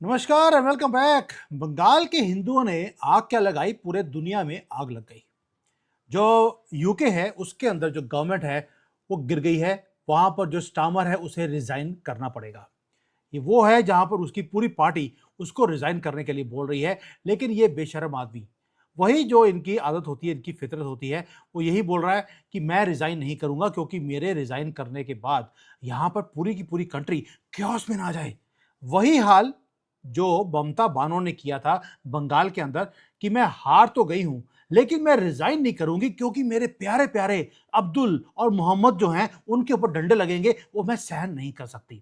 नमस्कार and welcome back. Bengal के हिंदुओं ने आग क्या लगाई, पूरे दुनिया में आग लग गई। जो यूके है उसके अंदर जो गवर्नमेंट है वो गिर गई है। वहां पर जो स्टामर है उसे रिजाइन करना पड़ेगा। ये वो है जहां पर उसकी पूरी पार्टी उसको रिजाइन करने के लिए बोल रही है। लेकिन ये बेशर्म आदमी, वही जो इनकी आदत होती है, इनकी फितरत होती है, वो यही बोल रहा है कि मैं रिजाइन नहीं करूंगा क्योंकि मेरे रिजाइन करने के बाद यहां पर पूरी की पूरी कंट्री क्योस में ना आ जाए। वही हाल जो ममता बानो ने किया था बंगाल के अंदर कि मैं हार तो गई हूं लेकिन मैं रिजाइन नहीं करूंगी क्योंकि मेरे प्यारे प्यारे अब्दुल और मोहम्मद जो हैं उनके ऊपर डंडे लगेंगे, वो मैं सहन नहीं कर सकती।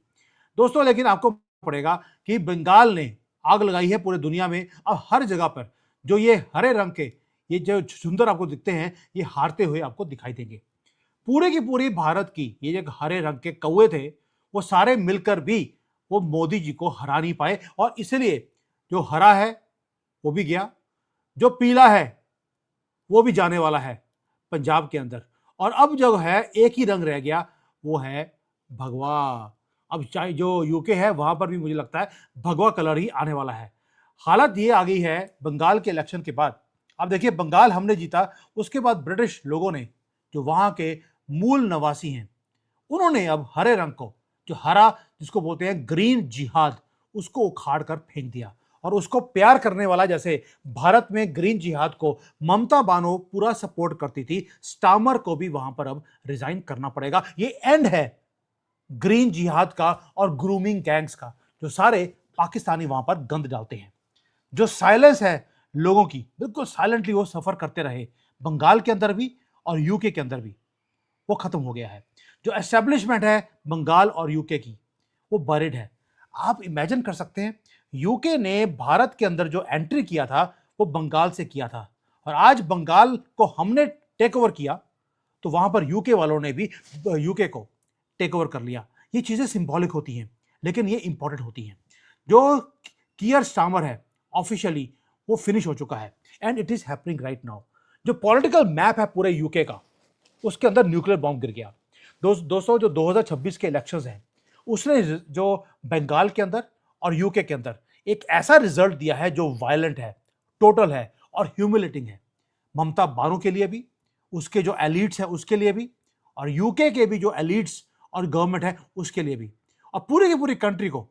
दोस्तों, लेकिन आपको पड़ेगा कि बंगाल ने आग लगाई है पूरे दुनिया में। अब हर जगह पर जो ये हरे रंग के ये जो सुंदर आपको दिखते हैं, ये हारते हुए आपको दिखाई देंगे। पूरे की पूरी भारत की ये जो हरे रंग के कौवे थे, वो सारे मिलकर भी वो मोदी जी को हरा नहीं पाए और इसलिए जो हरा है वो भी गया, जो पीला है वो भी जाने वाला है पंजाब के अंदर। और अब जो है एक ही रंग रह गया, वो है भगवा। अब चाहे जो यूके है वहां पर भी मुझे लगता है भगवा कलर ही आने वाला है। हालत ये आ गई है बंगाल के इलेक्शन के बाद। अब देखिए, बंगाल हमने जीता, उसके बाद ब्रिटिश लोगों ने, जो वहां के मूल नवासी हैं, उन्होंने अब हरे रंग को, जो हरा जिसको बोलते हैं ग्रीन जिहाद, उसको उखाड़ कर फेंक दिया। और उसको प्यार करने वाला, जैसे भारत में ग्रीन जिहाद को ममता बानो पूरा सपोर्ट करती थी, स्टामर को भी वहां पर अब रिजाइन करना पड़ेगा। ये एंड है ग्रीन जिहाद का और ग्रूमिंग गैंग्स का, जो सारे पाकिस्तानी वहां पर गंद डालते हैं। जो साइलेंस है लोगों की, बिल्कुल साइलेंटली वो सफर करते रहे बंगाल के अंदर भी और यूके के अंदर भी, वो खत्म हो गया है। जो एस्टेब्लिशमेंट है बंगाल और यूके की, वो बरिड है। आप इमेजिन कर सकते हैं, यूके ने भारत के अंदर जो एंट्री किया था वो बंगाल से किया था, और आज बंगाल को हमने टेक ओवर किया, तो वहां पर यूके वालों ने भी यूके को टेक ओवर कर लिया। ये चीजें सिंबॉलिक होती हैं लेकिन ये इंपॉर्टेंट होती हैं। जो कियर स्टामर है ऑफिशियली वो फिनिश हो चुका है and it is happening right now. जो पॉलिटिकल मैप है पूरे यूके का, उसके अंदर न्यूक्लियर बॉम्ब गिर गया। दोस्तों, जो 2026 के इलेक्शंस हैं, उसने जो बंगाल के अंदर और यूके के अंदर एक ऐसा रिजल्ट दिया है जो वायलेंट है, टोटल है और ह्यूमिलेटिंग है। ममता बानो के लिए भी, उसके जो एलिट्स हैं उसके लिए भी, और यूके के भी जो एलिट्स और गवर्नमेंट है उसके लिए भी, और पूरी की पूरी कंट्री को,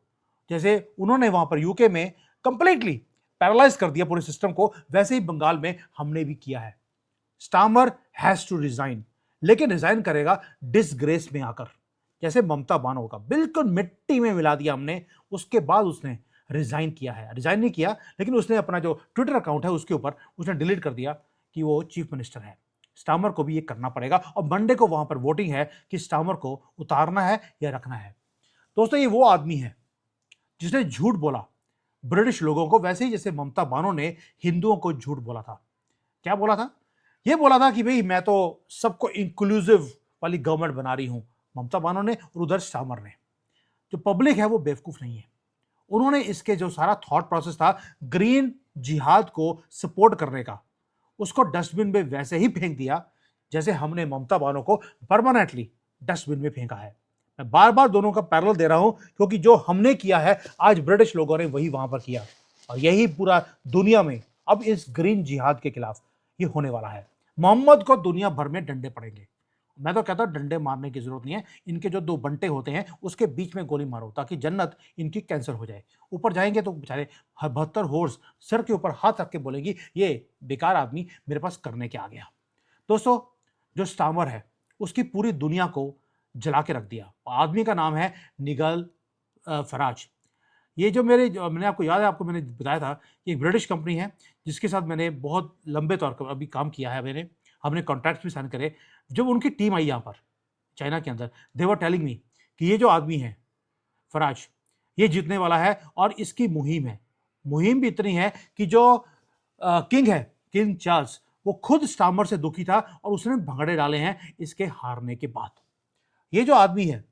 जैसे उन्होंने वहां पर यूके में कंप्लीटली पैरालाइज कर दिया पूरे सिस्टम को, वैसे ही बंगाल में हमने भी किया है। स्टामर हैज टू रिजाइन, लेकिन रिजाइन करेगा डिसग्रेस में आकर, जैसे ममता बानो का बिल्कुल मिट्टी में मिला दिया हमने। उसके बाद उसने रिजाइन किया है, रिजाइन नहीं किया लेकिन उसने अपना जो ट्विटर अकाउंट है उसके ऊपर उसने डिलीट कर दिया कि वो चीफ मिनिस्टर है। स्टामर को भी ये करना पड़ेगा और मंडे को वहां पर वोटिंग है कि स्टामर को उतारना है या रखना है। दोस्तों, ये वो आदमी है जिसने झूठ बोला ब्रिटिश लोगों को, वैसे ही जैसे ममता बानो ने हिंदुओं को झूठ बोला था। क्या बोला था? ये बोला था कि भाई मैं तो सबको इंक्लूसिव वाली गवर्नमेंट बना रही हूं, ममता बानो ने, और उधर स्टामर ने। जो पब्लिक है वो बेवकूफ नहीं है। उन्होंने इसके जो सारा थॉट प्रोसेस था ग्रीन जिहाद को सपोर्ट करने का, उसको डस्टबिन में वैसे ही फेंक दिया जैसे हमने ममता बानो को परमानेंटली डस्टबिन में फेंका है। मैं बार बार दोनों का पैरेलल दे रहा हूं क्योंकि जो हमने किया है आज ब्रिटिश लोगों ने वही वहां पर किया, और यही पूरा दुनिया में अब इस ग्रीन जिहाद के खिलाफ ये होने वाला है। मोहम्मद को दुनिया भर में डंडे पड़ेंगे। मैं तो कहता हूं डंडे मारने की जरूरत नहीं है, इनके जो दो बंटे होते हैं उसके बीच में गोली मारो ताकि जन्नत इनकी कैंसर हो जाए। ऊपर जाएंगे तो बेचारे 72 होर्स सर के ऊपर हाथ रख के बोलेंगी ये बेकार आदमी मेरे पास करने के आ गया। दोस्तों, जो स्टामर है उसकी पूरी दुनिया को जला के रख दिया। आदमी का नाम है निगल फराज। ये मैंने आपको याद है, आपको मैंने बताया था कि एक ब्रिटिश कंपनी है जिसके साथ मैंने बहुत लंबे तौर पर अभी काम किया है। हमने कॉन्ट्रैक्ट्स भी साइन करे। जब उनकी टीम आई यहाँ पर चाइना के अंदर, दे वर टेलिंग मी कि ये जो आदमी है फराज, ये जीतने वाला है और इसकी मुहिम है। मुहिम भी इतनी है कि जो किंग है, किंग चार्ल्स, वो खुद स्टामर से दुखी था और उसने भंगड़े डाले हैं इसके हारने के बाद। ये जो आदमी है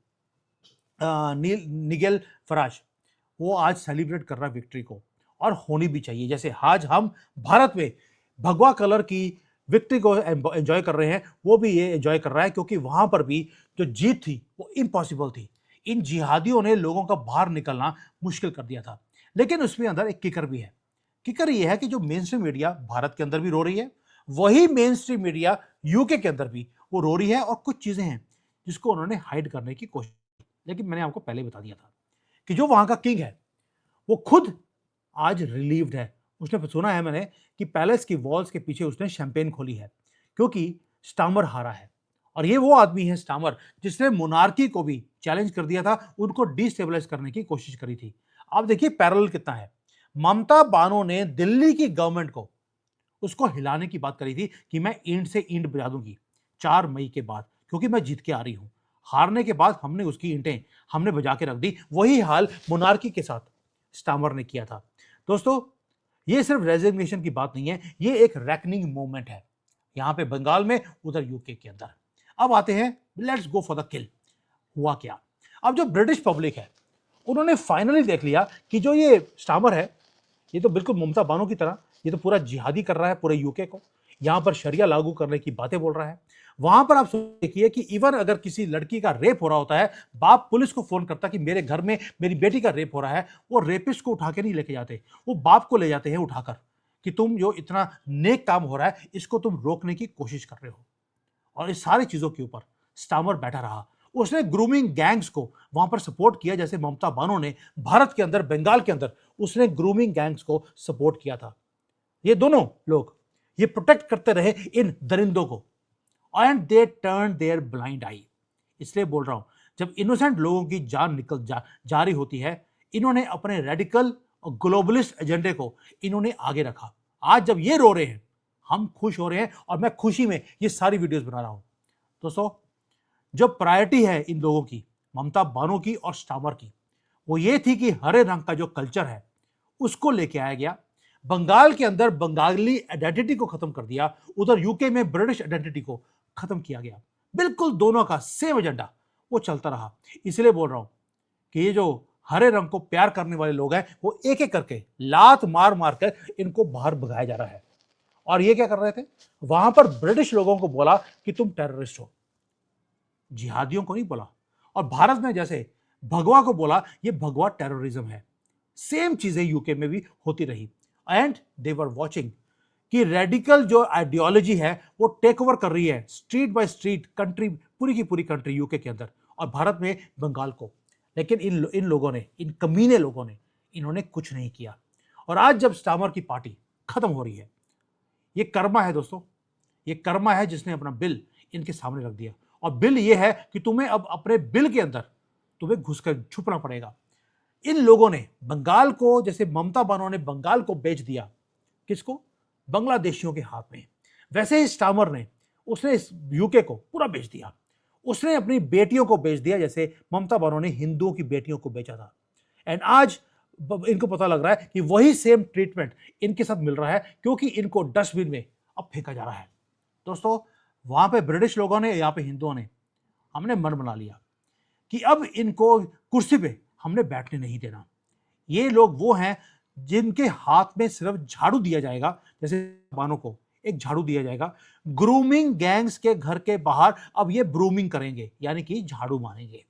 निगेल फराज, वो आज सेलिब्रेट कर रहा है विक्ट्री को, और होनी भी चाहिए। जैसे आज हम भारत में भगवा कलर की विक्ट्री को एंजॉय कर रहे हैं, वो भी ये एंजॉय कर रहा है क्योंकि वहां पर भी जो जीत थी वो इम्पॉसिबल थी। इन जिहादियों ने लोगों का बाहर निकलना मुश्किल कर दिया था। लेकिन उसमें अंदर एक किकर भी है। किकर ये है कि जो मेन स्ट्रीम मीडिया भारत के अंदर भी रो रही है, वही मेन स्ट्रीम मीडिया यूके के अंदर भी वो रो रही है, और कुछ चीजें हैं जिसको उन्होंने हाइड करने की कोशिश की। लेकिन मैंने आपको पहले बता दिया था कि जो वहां का किंग है वो खुद आज रिलीव्ड है। उसने सुना है मैंने कि पैलेस की वॉल्स के पीछे उसने शैंपेन खोली है, क्योंकि स्टामर हारा है। और ये वो आदमी है स्टामर जिसने मोनार्की को भी चैलेंज कर दिया था, उनको डिस्टेबलाइज करने की कोशिश करी थी। आप देखिए पैरेलल कितना है। ममता बानो ने दिल्ली की गवर्नमेंट को उसको हिलाने की बात करी थी कि मैं ईंट से ईंट बजा दूंगी 4 मई के बाद, क्योंकि मैं जीत के आ रही हूं। हारने के बाद हमने उसकी ईंटें हमने बजा के रख दी। वही हाल मोनार्की के साथ स्टामर ने किया था। दोस्तों, ये सिर्फ रेजिग्नेशन की बात नहीं है, ये एक रैकनिंग मोमेंट है, यहां पे बंगाल में, उधर यूके के अंदर। अब आते हैं, लेट्स गो फॉर द किल। हुआ क्या? अब जो ब्रिटिश पब्लिक है उन्होंने फाइनली देख लिया कि जो ये स्टामर है ये तो बिल्कुल ममता बानो की तरह ये तो पूरा जिहादी कर रहा है पूरे यूके को, यहां पर शरिया लागू करने की बातें बोल रहा है। वहां पर आप देखिए कि इवन अगर किसी लड़की का रेप हो रहा होता है, बाप पुलिस को फोन करता कि मेरे घर में मेरी बेटी का रेप हो रहा है, वो रेपिस्ट को उठा के नहीं लेके जाते, वो बाप को ले जाते हैं उठाकर कि तुम जो इतना नेक काम हो रहा है इसको तुम रोकने की कोशिश कर रहे हो। और इस सारी चीजों के ऊपर स्टामर बैठा रहा। उसने ग्रूमिंग गैंग्स को वहां पर सपोर्ट किया, जैसे ममता बानो ने भारत के अंदर, बंगाल के अंदर उसने ग्रूमिंग गैंग्स को सपोर्ट किया था। ये दोनों लोग ये प्रोटेक्ट करते रहे इन दरिंदों को, and they turn their blind eye. इसलिए बोल रहा हूं, जब इनोसेंट लोगों की जान निकल जा रही होती है, इन्होंने अपने रेडिकल और ग्लोबलिस्ट एजेंडे को इन्होंने आगे रखा। आज जब ये रो रहे हैं, हम खुश हो रहे हैं, और मैं खुशी में ये सारी वीडियोस बना रहा हूं। दोस्तों, जो प्रायोरिटी है इन लोगों की, ममता बानो की और स्टामर की, वो ये थी कि हरे रंग का जो कल्चर है उसको लेके आया गया। बंगाल के अंदर बंगाली आइडेंटिटी को खत्म कर दिया, उधर यूके में ब्रिटिश आइडेंटिटी को खत्म किया गया। बिल्कुल दोनों का सेम एजेंडा वो चलता रहा। इसलिए बोल रहा हूं कि ये जो हरे रंग को प्यार करने वाले लोग हैं, वो एक एक करके लात मार मार कर इनको बाहर भगाया जा रहा है। और ये क्या कर रहे थे? वहां पर ब्रिटिश लोगों को बोला कि तुम टेररिस्ट हो, जिहादियों को नहीं बोला। और भारत में जैसे भगवा को बोला ये भगवा टेररिज्म है, सेम चीजें यूके में भी होती रही। एंड दे वर वॉचिंग कि रेडिकल जो आइडियोलॉजी है वो टेक ओवर कर रही है स्ट्रीट बाय स्ट्रीट, कंट्री, पूरी की पूरी कंट्री यूके के अंदर, और भारत में बंगाल को। लेकिन इन लोगों ने, इन कमीने लोगों ने, इन्होंने कुछ नहीं किया। और आज जब स्टामर की पार्टी खत्म हो रही है, ये कर्मा है दोस्तों, ये कर्मा है जिसने अपना बिल इनके सामने रख दिया। और बिल ये है कि तुम्हें अब अपने बिल के अंदर तुम्हें घुसकर छुपना पड़ेगा। इन लोगों ने बंगाल को, जैसे ममता बानो ने बंगाल को बेच दिया, किसको? बांग्लादेशियों के हाथ में, वैसे ही स्टामर ने, उसने इस यूके को पूरा बेच दिया। उसने अपनी बेटियों को बेच दिया, जैसे ममता बानो ने हिंदुओं की बेटियों को बेचा था। एंड आज इनको पता लग रहा है कि वही सेम ट्रीटमेंट इनके साथ मिल रहा है, क्योंकि इनको डस्टबिन में अब फेंका जा रहा है। दोस्तों, वहां पे ब्रिटिश लोगों ने, यहाँ पे हिंदुओं ने, हमने मन बना लिया कि अब इनको कुर्सी पे हमने बैठने नहीं देना। ये लोग वो हैं जिनके हाथ में सिर्फ झाड़ू दिया जाएगा, जैसे बानों को एक झाड़ू दिया जाएगा। ग्रूमिंग गैंग्स के घर के बाहर अब ये ब्रूमिंग करेंगे, यानी कि झाड़ू मारेंगे।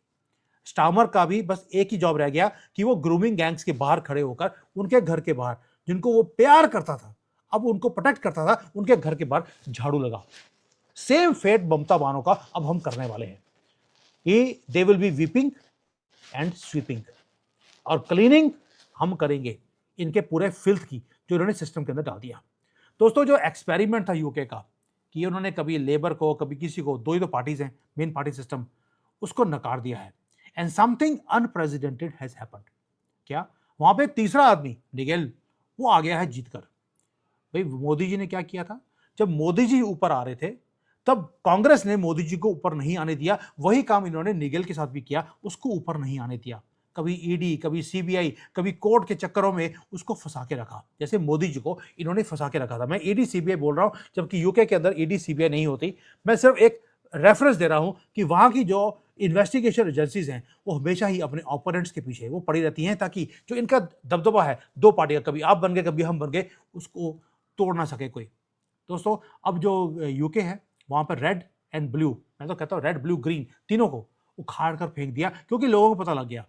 स्टामर का भी बस एक ही जॉब रह गया कि वो ग्रूमिंग गैंग्स के बाहर खड़े होकर उनके घर के बाहर, जिनको वो प्यार करता था, अब उनको प्रोटेक्ट करता था, उनके घर के बाहर झाड़ू लगा। सेम फेट ममता बानो का अब हम करने वाले हैं। ये they will be weeping and sweeping, और क्लीनिंग हम करेंगे इनके पूरे फिल्थ की जो इन्होंने सिस्टम के अंदर डाल दिया। दोस्तों, जो एक्सपेरिमेंट था यूके का कि उन्होंने कभी लेबर को, कभी किसी को, दो ही तो पार्टीज हैं, मेन पार्टी सिस्टम, उसको नकार दिया है। And something unprecedented has happened. क्या? वहां पे तीसरा आदमी निगेल वो आ गया है जीतकर। भाई, मोदी जी ने क्या किया था? जब मोदी जी ऊपर आ रहे थे तब कांग्रेस ने मोदी जी को ऊपर नहीं आने दिया। वही काम इन्होंने निगेल के साथ भी किया, उसको ऊपर नहीं आने दिया। कभी ईडी, कभी सीबीआई, कभी कोर्ट के चक्करों में उसको फंसा के रखा, जैसे मोदी जी को इन्होंने फंसा के रखा था। मैं ईडी सीबीआई बोल रहा हूं, जबकि यूके के अंदर ईडी सीबीआई नहीं होती। मैं सिर्फ एक रेफरेंस दे रहा हूं कि वहां की जो इन्वेस्टिगेशन एजेंसीज हैं वो हमेशा ही अपने ओपोनेंट्स के पीछे वो पड़ी रहती हैं, ताकि जो इनका दबदबा है दो पार्टियां, कभी आप बन गए कभी हम बन गए, उसको तोड़ ना सके कोई। दोस्तों, अब जो यूके है वहां पर रेड एंड ब्लू, मैं तो कहता हूं रेड ब्लू ग्रीन, तीनों को उखाड़ कर फेंक दिया, क्योंकि लोगों को पता लग गया,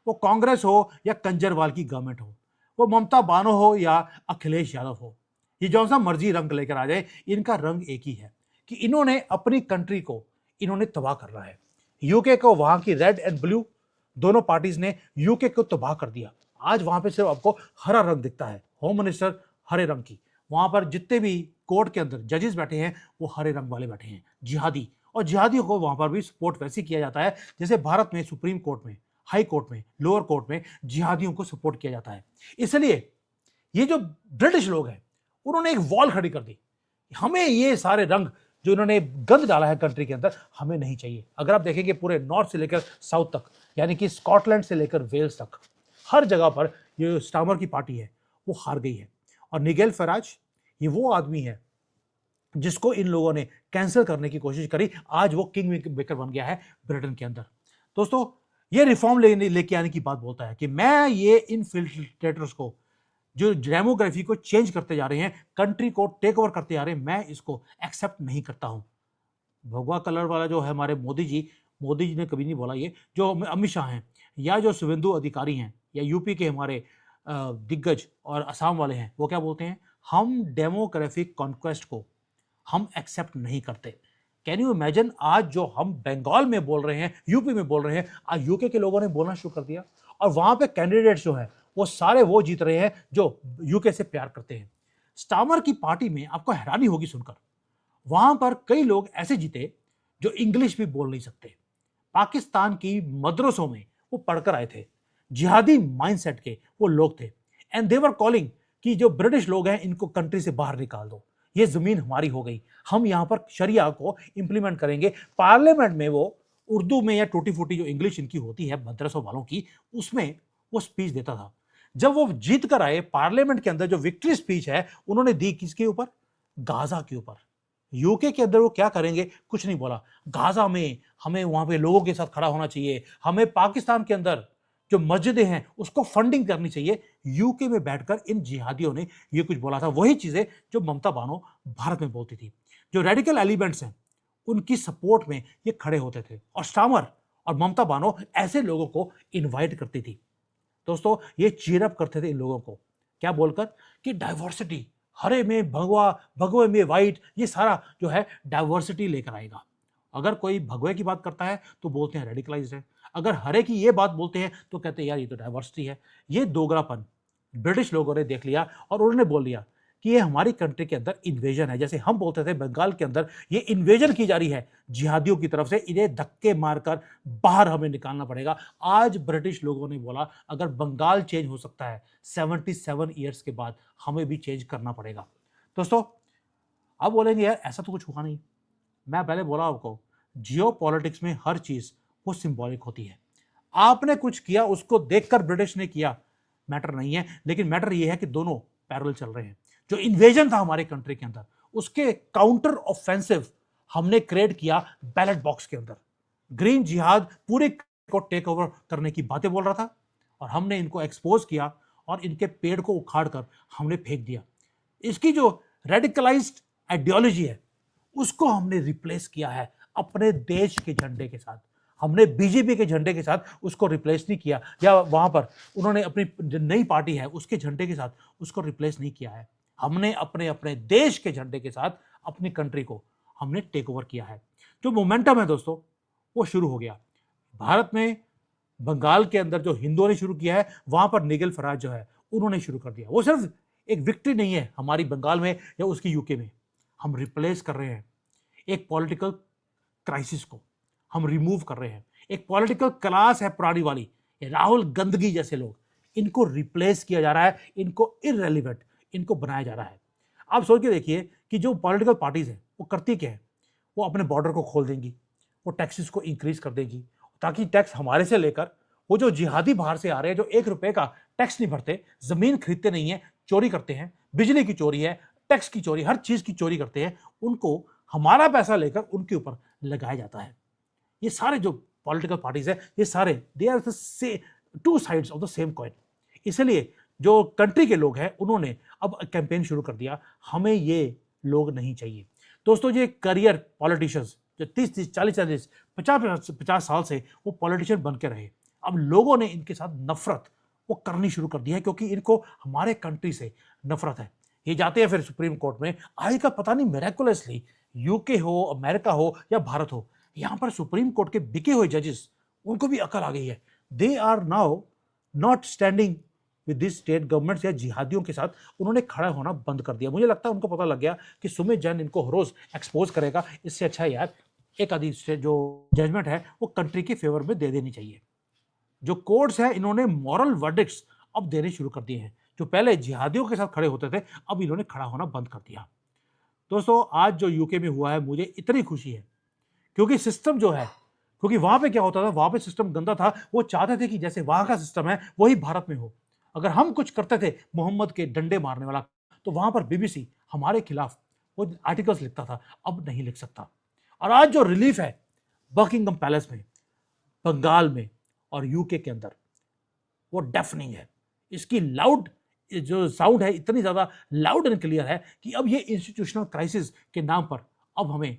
वो कांग्रेस हो या कंजरवाल की गवर्नमेंट हो, वो ममता बानो हो या अखिलेश यादव हो, ये जो सा मर्जी रंग लेकर आ जाए, इनका रंग एक ही है कि इन्होंने अपनी कंट्री को इन्होंने तबाह करना है। यूके को, वहां की रेड एंड ब्लू दोनों पार्टीज ने यूके को तबाह कर दिया। आज वहां पे सिर्फ आपको हरा रंग दिखता है, होम मिनिस्टर हरे रंग की, वहां पर जितने भी कोर्ट के अंदर जजेस बैठे हैं वो हरे रंग वाले बैठे हैं, जिहादी। और जिहादियों को वहां पर भी सपोर्ट वैसे किया जाता है जैसे भारत में सुप्रीम कोर्ट में, हाई कोर्ट में, लोअर कोर्ट में जिहादियों को सपोर्ट किया जाता है। इसलिए ये जो ब्रिटिश लोग हैं उन्होंने एक वॉल खड़ी कर दी, हमें ये सारे रंग जो इन्होंने गंद डाला है कंट्री के अंदर हमें नहीं चाहिए। अगर आप देखेंगे पूरे नॉर्थ से लेकर साउथ तक, यानी कि स्कॉटलैंड से लेकर वेल्स तक, हर जगह पर ये स्टार्मर की पार्टी है वो हार गई है। और निगेल फराज ये वो आदमी है जिसको इन लोगों ने कैंसिल करने की कोशिश करी, आज वो किंग मेकर बन गया है ब्रिटेन के अंदर। दोस्तों, ये रिफॉर्म लेके आने की बात बोलता है कि मैं ये इनफिल्ट्रेटर्स को जो डेमोग्राफी को चेंज करते जा रहे हैं, कंट्री को टेक ओवर करते जा रहे हैं, मैं इसको एक्सेप्ट नहीं करता हूं। भगवा कलर वाला जो है हमारे मोदी जी ने कभी नहीं बोला ये, जो अमित शाह हैं या जो शुभेंदु अधिकारी हैं या यूपी के हमारे दिग्गज और असम वाले हैं, वो क्या बोलते हैं, हम डेमोग्राफिक कॉन्क्वेस्ट को हम एक्सेप्ट नहीं करते। कैन यू इमेजिन, आज जो हम बंगाल में बोल रहे हैं, यूपी में बोल रहे हैं, आज यूके के लोगों ने बोलना शुरू कर दिया। और वहां पे कैंडिडेट्स जो है वो सारे वो जीत रहे हैं जो यूके से प्यार करते हैं। स्टार्मर की पार्टी में आपको हैरानी होगी सुनकर, वहां पर कई लोग ऐसे जीते जो इंग्लिश भी बोल नहीं सकते, पाकिस्तान की मदरसों में वो पढ़कर आए थे, जिहादी माइंडसेट के वो लोग थे। एंड दे वर कॉलिंग कि जो ब्रिटिश लोग हैं इनको कंट्री से बाहर निकाल दो, ये जमीन हमारी हो गई, हम यहां पर शरिया को इंप्लीमेंट करेंगे। पार्लियामेंट में वो उर्दू में या टूटी फूटी जो इंग्लिश इनकी होती है मदरसों वालों की, उसमें वो स्पीच देता था। जब वो जीत कर आए पार्लियामेंट के अंदर, जो विक्ट्री स्पीच है उन्होंने दी किसके ऊपर, गाजा के ऊपर। यूके के अंदर वो क्या करेंगे, कुछ नहीं बोला। गाजा में हमें वहां पे लोगों के साथ खड़ा होना चाहिए, हमें पाकिस्तान के अंदर जो मस्जिदें हैं उसको फंडिंग करनी चाहिए। यूके में बैठकर इन जिहादियों ने ये कुछ बोला था, वही चीजें जो ममता बानो भारत में बोलती थी। जो रेडिकल एलिमेंट्स हैं उनकी सपोर्ट में ये खड़े होते थे, और स्टार्मर और ममता बानो ऐसे लोगों को इनवाइट करती थी। दोस्तों, ये चीयरअप करते थे इन लोगों को, क्या बोलकर कि डाइवर्सिटी, हरे में भगवा, भगवे में व्हाइट, ये सारा जो है डाइवर्सिटी लेकर आएगा। अगर कोई भगवे की बात करता है तो बोलते हैं रेडिकलाइज्ड है, अगर हरे की ये बात बोलते हैं तो कहते हैं यार ये तो डाइवर्सिटी है। ये दोगलापन ब्रिटिश लोगों ने देख लिया और उन्होंने बोल लिया कि ये हमारी कंट्री के अंदर इन्वेजन है। जैसे हम बोलते थे बंगाल के अंदर ये इन्वेजन की जा रही है जिहादियों की तरफ से, इन्हें धक्के मारकर बाहर हमें निकालना पड़ेगा। आज ब्रिटिश लोगों ने बोला अगर बंगाल चेंज हो सकता है 77 ईयर्स के बाद, हमें भी चेंज करना पड़ेगा। दोस्तों, अब बोलेंगे यार ऐसा तो कुछ हुआ नहीं। मैं पहले बोला आपको, जियो पॉलिटिक्स में हर चीज वो सिंबॉलिक होती है। आपने कुछ किया, उसको देखकर ब्रिटिश ने किया, मैटर नहीं है, लेकिन मैटर ये है कि दोनों पैरेलल चल रहे हैं। जो इन्वेजन था हमारे कंट्री के अंदर, उसके काउंटर ऑफेंसिव हमने क्रिएट किया बैलेट बॉक्स के अंदर। ग्रीन जिहाद पूरे को टेक ओवर करने की बातें बोल रहा था और हमने इनको एक्सपोज किया और इनके पेड़ को उखाड़ कर हमने फेंक दिया। इसकी जो रेडिकलाइज्ड आइडियोलॉजी है उसको हमने रिप्लेस किया है अपने देश के झंडे के साथ। हमने बीजेपी के झंडे के साथ उसको रिप्लेस नहीं किया, या वहां पर उन्होंने अपनी जो नई पार्टी है उसके झंडे के साथ उसको रिप्लेस नहीं किया है। हमने अपने अपने देश के झंडे के साथ अपनी कंट्री को हमने टेक ओवर किया है। जो मोमेंटम है दोस्तों वो शुरू हो गया भारत में। बंगाल के अंदर जो हिंदुओं ने शुरू किया है, वहां पर निगेल फराज जो है उन्होंने शुरू कर दिया। वो सिर्फ एक विक्ट्री नहीं है हमारी बंगाल में या उसकी यूके में, हम रिप्लेस कर रहे हैं एक पॉलिटिकल क्राइसिस को, हम रिमूव कर रहे हैं। एक पॉलिटिकल क्लास है पुरानी वाली, राहुल गंदगी जैसे लोग, इनको रिप्लेस किया जा रहा है, इनको इररेलेवेंट इनको बनाया जा रहा है। आप सोच के देखिए कि जो पॉलिटिकल पार्टीज हैं वो करती क्या है, वो अपने बॉर्डर को खोल देंगी, वो टैक्सेस को इंक्रीज कर देगी ताकि टैक्स हमारे से लेकर वो जो जिहादी बाहर से आ रहे हैं, जो 1 रुपए का टैक्स नहीं भरते, जमीन खरीदते नहीं है, चोरी करते हैं, बिजली की चोरी है, टैक्स की चोरी, हर चीज की चोरी करते हैं, उनको हमारा पैसा लेकर उनके ऊपर लगाया जाता है। ये सारे जो पॉलिटिकल पार्टीज है, ये सारे they are the two sides of the same coin. इसलिए जो कंट्री के लोग हैं उन्होंने अब कैंपेन शुरू कर दिया, हमें ये लोग नहीं चाहिए। दोस्तों, ये करियर पॉलिटिशियंस जो 30-30, 40-40, 50-50 साल से वो पॉलिटिशियन बन के रहे, अब लोगों ने इनके साथ नफरत वो करनी शुरू कर दी है, क्योंकि इनको हमारे कंट्री से नफरत है। ये जाते हैं फिर सुप्रीम कोर्ट में, आएगा पता नहीं मिरेकुलसली, यूके हो, अमेरिका हो या भारत हो, यहां पर सुप्रीम कोर्ट के बिके हुए जजेस, उनको भी अकल आ गई है। They are now not standing with this state governments या जिहादियों के साथ, उन्होंने खड़ा होना बंद कर दिया। मुझे लगता है उनको पता लग गया कि सुमित जैन इनको हर रोज एक्सपोज करेगा, इससे अच्छा यार एक आधी जो जजमेंट है वो कंट्री के फेवर में दे देनी चाहिए। जो कोर्ट्स है इन्होंने मॉरल वर्डिक्ट्स अब देने शुरू कर दिए हैं। जो पहले जिहादियों के साथ खड़े होते थे, अब इन्होंने खड़ा होना बंद कर दिया। दोस्तों, आज जो यूके में हुआ है, मुझे इतनी खुशी है, क्योंकि सिस्टम जो है, क्योंकि वहां पे क्या होता था, वहां पे सिस्टम गंदा था। वो चाहते थे कि जैसे वहां का सिस्टम है वही भारत में हो। अगर हम कुछ करते थे मोहम्मद के डंडे मारने वाला, तो वहां पर बीबीसी हमारे खिलाफ वो आर्टिकल्स लिखता था, अब नहीं लिख सकता। और आज जो रिलीफ है बकिंगम पैलेस में, बंगाल में और यूके के अंदर, वो डेफनिंग है। इसकी लाउड जो साउंड है इतनी ज्यादा लाउड एंड क्लियर है कि अब ये इंस्टीट्यूशनल क्राइसिस के नाम पर अब हमें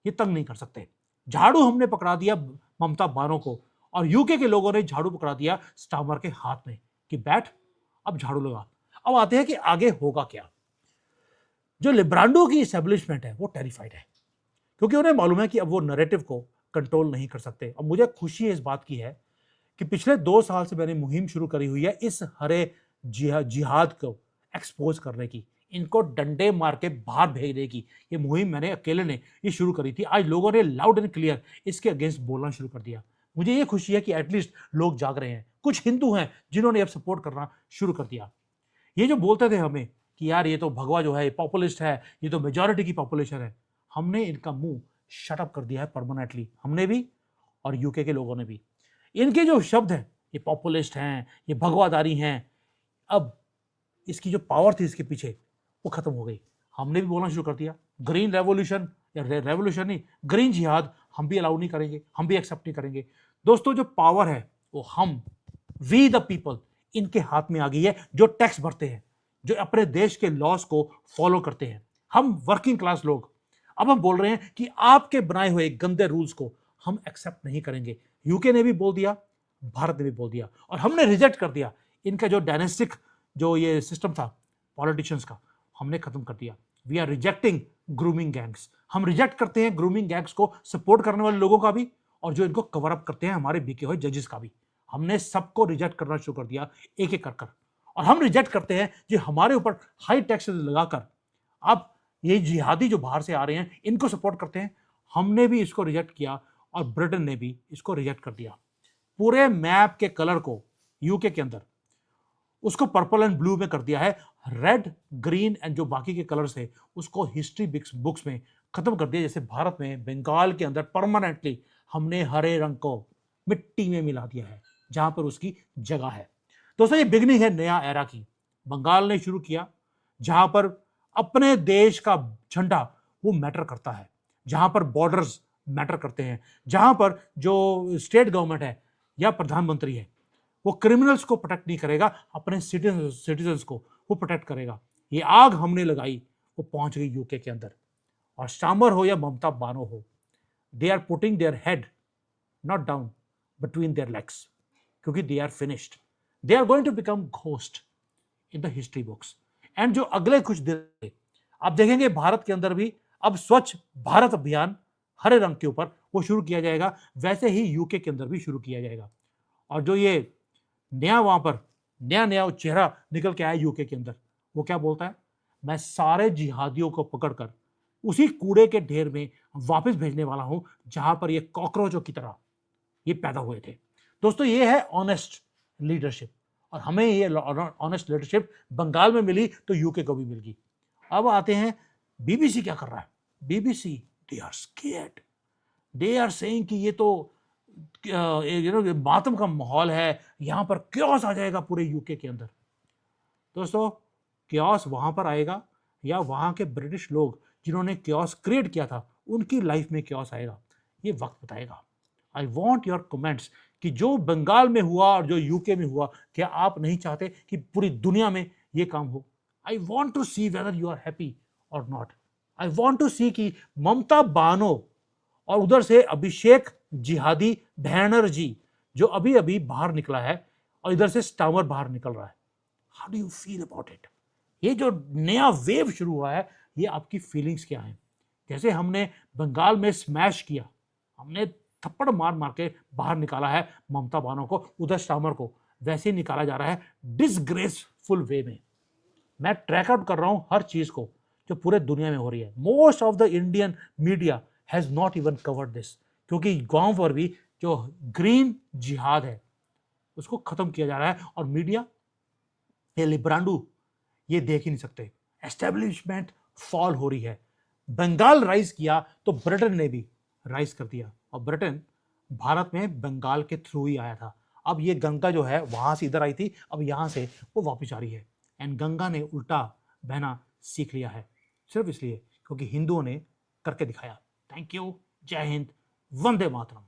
ये तंग नहीं कर सकते। झाड़ू हमने पकड़ा दिया ममता बानो को, और यूके के लोगों ने झाड़ू पकड़ा दिया स्टामर के हाथ में कि बैठ अब झाड़ू लगा। अब आते हैं कि आगे होगा क्या। जो लिब्रांडो की एस्टेब्लिशमेंट है वो टेरिफाइड है, क्योंकि उन्हें मालूम है कि अब वो नैरेटिव को कंट्रोल नहीं कर सकते। अब मुझे खुशी है इस बात की है कि पिछले 2 साल से मैंने मुहिम शुरू करी हुई है इस हरे जिहाद को एक्सपोज करने की, इनको डंडे मार के बाहर भेजने की। ये मुहिम मैंने अकेले ने ये शुरू करी थी। आज लोगों ने लाउड एंड क्लियर इसके अगेंस्ट बोलना शुरू कर दिया। मुझे ये खुशी है कि एटलीस्ट लोग जाग रहे हैं। कुछ हिंदू हैं जिन्होंने अब सपोर्ट करना शुरू कर दिया। ये जो बोलते थे हमें कि यार ये तो भगवा जो है पॉपुलिस्ट है, ये तो मेजॉरिटी की पॉपुलेशन है, हमने इनका मुंह शट अप कर दिया है परमानेंटली, हमने भी और यूके के लोगों ने भी। इनके जो शब्द हैं, ये पॉपुलिस्ट हैं, ये भगवादारी हैं, अब इसकी जो पावर थी इसके पीछे वो खत्म हो गई। हमने भी बोलना शुरू कर दिया ग्रीन रेवोल्यूशन, या रेवोल्यूशन नहीं, ग्रीन जिहाद हम भी अलाउ नहीं करेंगे, हम भी एक्सेप्ट नहीं करेंगे। दोस्तों, जो पावर है वो हम, वी द पीपल, इनके हाथ में आ गई है, जो टैक्स भरते हैं, जो अपने देश के लॉस को फॉलो करते हैं। हम वर्किंग क्लास लोग अब हम बोल रहे हैं कि आपके बनाए हुए गंदे रूल्स को हम एक्सेप्ट नहीं करेंगे। यूके ने भी बोल दिया, भारत ने भी बोल दिया, और हमने रिजेक्ट कर दिया इनका जो डायनेस्टिक जो ये सिस्टम था पॉलिटिशियंस का, हमने खत्म कर दिया। We are rejecting grooming gangs. हम रिजेक्ट करते हैं ग्रूमिंग गैंग्स को सपोर्ट करने वाले लोगों का भी, और जो इनको कवर अप करते हैं हमारे बिके हुए जजेस का भी। हमने सबको रिजेक्ट करना शुरू कर दिया एक एक कर। और हम रिजेक्ट करते हैं जो हमारे ऊपर हाई टैक्स लगाकर अब ये जिहादी जो बाहर से आ रहे हैं इनको सपोर्ट करते हैं। हमने भी इसको रिजेक्ट किया और ब्रिटेन ने भी इसको रिजेक्ट कर दिया। पूरे मैप के कलर को यूके के अंदर उसको पर्पल एंड ब्लू में कर दिया है। रेड, ग्रीन एंड जो बाकी के कलर्स थे उसको हिस्ट्री बुक्स में खत्म कर दिया। जैसे भारत में बंगाल के अंदर परमानेंटली हमने हरे रंग को मिट्टी में मिला दिया है जहां पर उसकी जगह है। दोस्तों, ये बिगनिंग है नया एरा की। बंगाल ने शुरू किया जहां पर अपने देश का झंडा वो मैटर करता है, जहां पर बॉर्डर्स मैटर करते हैं, जहां पर जो स्टेट गवर्नमेंट है या प्रधानमंत्री है वो क्रिमिनल्स को प्रोटेक्ट नहीं करेगा, अपने सिटीजन्स को वो प्रोटेक्ट करेगा। ये आग हमने लगाई, वो पहुंच गई यूके के अंदर। और स्टामर हो या ममता बानो हो, they are putting their head not down between their legs, क्योंकि they are finished. They are going to become ghost in the history books. And जो अगले कुछ दिन आप देखेंगे भारत के अंदर भी अब स्वच्छ भारत अभियान हरे रंग के ऊपर वो शुरू किया जाएगा, वैसे ही यूके के अंदर भी शुरू किया जाएगा। और जो ये नया वहां पर नया चेहरा निकल के आया यूके के अंदर, वो क्या बोलता है, मैं सारे जिहादियों को पकड़कर उसी कूड़े के ढेर में वापस भेजने वाला हूं जहां पर ये कॉकरोचों की तरह ये पैदा हुए थे। दोस्तों, ये है ऑनेस्ट लीडरशिप, और हमें ये ऑनेस्ट लीडरशिप बंगाल में मिली तो यूके को भी मिल गई। अब आते हैं बीबीसी क्या कर रहा है। BBC, they are scared, they are saying कि ये तो मातम का माहौल है, यहां पर क्योस आ जाएगा पूरे यूके के अंदर। दोस्तों, क्योस वहां पर आएगा या वहां के ब्रिटिश लोग जिन्होंने क्योस क्रिएट किया था उनकी लाइफ में क्योस आएगा, ये वक्त बताएगा। आई वॉन्ट योर कमेंट्स कि जो बंगाल में हुआ और जो यूके में हुआ, क्या आप नहीं चाहते कि पूरी दुनिया में ये काम हो? I want to see whether you are happy और not. I want to see कि ममता बानो और उधर से अभिषेक जिहादी बैनर्जी जो अभी अभी बाहर निकला है, और इधर से स्टामर बाहर निकल रहा है। How do you feel about it? ये जो नया वेव शुरू हुआ है, ये आपकी फीलिंग्स क्या है? जैसे हमने बंगाल में स्मैश किया, हमने थप्पड़ मार मार के बाहर निकाला है ममता बानो को, उधर स्टामर को, वैसे ही निकाला जा रहा है डिसग्रेसफुल वे में। मैं ट्रैक आउट कर रहा हूं हर चीज को जो पूरे दुनिया में हो रही है। Most of the Indian media has not even covered this, क्योंकि गांव पर भी जो ग्रीन जिहाद है उसको खत्म किया जा रहा है, और मीडिया ये लिब्रांडू ये देख ही नहीं सकते। एस्टेब्लिशमेंट फॉल हो रही है। बंगाल राइज किया तो ब्रिटेन ने भी राइज कर दिया, और ब्रिटेन भारत में बंगाल के थ्रू ही आया था। अब ये गंगा जो है वहां से इधर आई थी, अब यहां से वो वापस आ रही है। एंड गंगा ने उल्टा बहना सीख लिया है, सिर्फ इसलिए क्योंकि हिंदुओं ने करके दिखाया। थैंक यू, जय हिंद, वंदे मातरम।